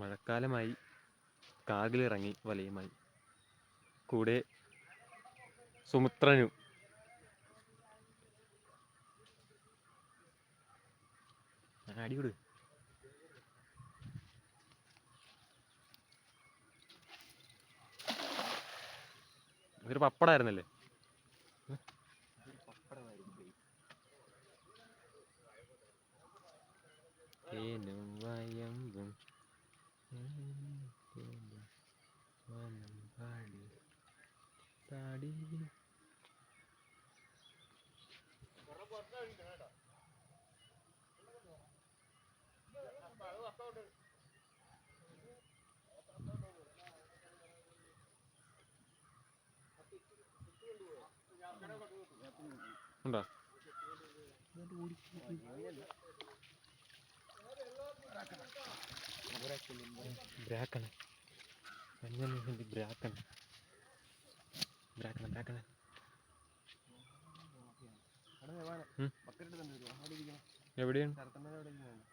മഴക്കാലമായി, കാകിലിറങ്ങി വലയുമായി. കൂടെ സുമിത്രനും. അടിവിട്. ഇതൊരു പപ്പടായിരുന്നല്ലേ? തേനും വയമ്പും താടി. ഉണ്ടോ? ബ്രാക്കണ ബ്രാക്കണ ബ്രാക്കണ ബ്രാക്കണ. എവിടെയാണ്?